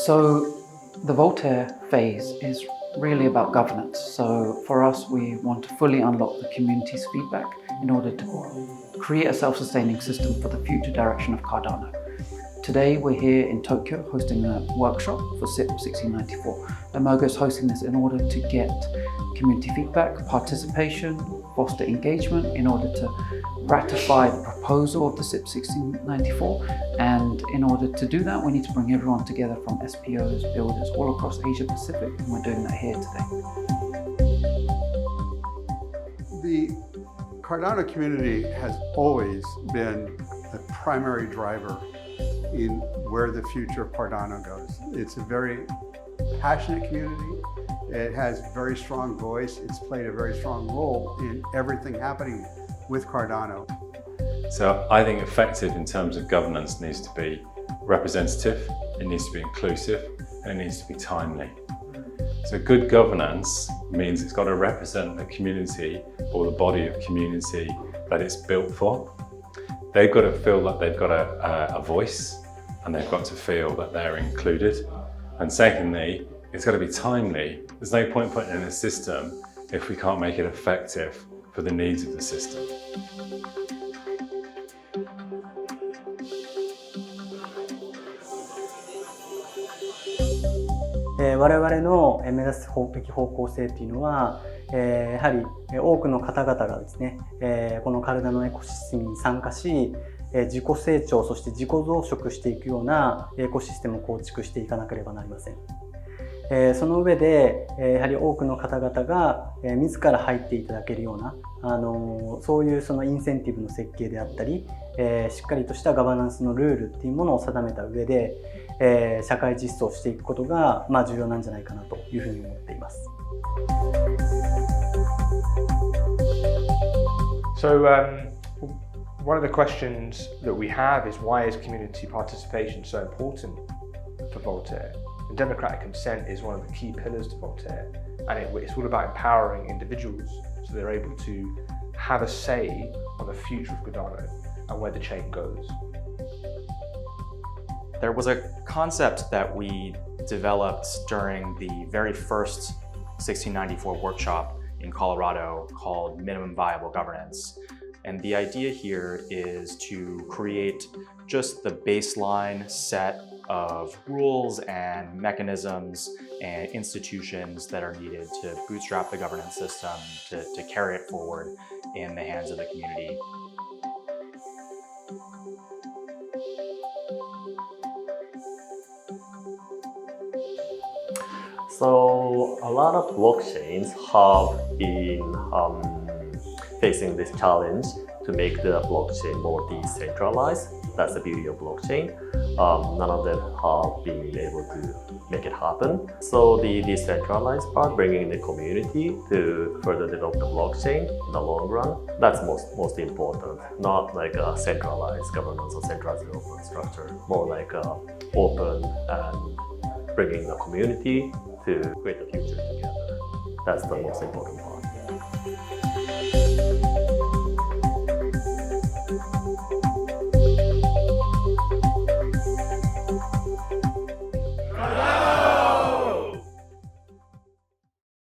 So the Voltaire phase is really about governance. So for us, we want to fully unlock the community's feedback in order to create a self-sustaining system for the future direction of Cardano. Today, we're here in Tokyo hosting a workshop for SIP 1694. Emergo is hosting this in order to get community feedback, participation, foster engagement in order to ratify the proposal of the SIP 1694. And in order to do that, we need to bring everyone together from SPOs, builders all across Asia Pacific, and we're doing that here today. The Cardano community has always been the primary driver in where the future of Cardano goes. It's a very passionate community. It has very strong voice. It's played a very strong role in everything happening with Cardano. So I think effective in terms of governance needs to be representative, it needs to be inclusive, and it needs to be timely. So good governance means it's got to represent the community or the body of community that it's built for. They've got to feel that they've got a voice, and they've got to feel that they're included. And secondly, it's got to be timely. There's no point putting in a system if we can't make it effective for the needs of the system. 我々の目指すべき方向性っていうのは、やはり多くの方々がですね、このカルダノエコシステムに参加し、自己成長そして自己増殖していくようなエコシステムを構築していかなければなりません。その上でやはり多くの方々が自ら入っていただけるようなそういうそのインセンティブの設計であったり、しっかりとしたガバナンスのルールっていうものを定めた上で、社会実装していくことが重要なんじゃないかなというふうに思っています。So, one of the questions that we have is why is community participation so important for Voltaire? And democratic consent is one of the key pillars to Voltaire, and it's all about empowering individuals so they're able to have a say on the future of Cardano and where the chain goes. There was a concept that we developed during the very first 1694 workshop in Colorado called Minimum Viable Governance. And the idea here is to create just the baseline set of rules and mechanisms and institutions that are needed to bootstrap the governance system, to carry it forward in the hands of the community. So a lot of blockchains have been facing this challenge to make the blockchain more decentralized. That's the beauty of blockchain. None of them have been able to make it happen. So the decentralized part, bringing the community to further develop the blockchain in the long run, that's most important. Not like a centralized governance or centralized development structure, more like open and bringing the community to create the future together. That's the most important part.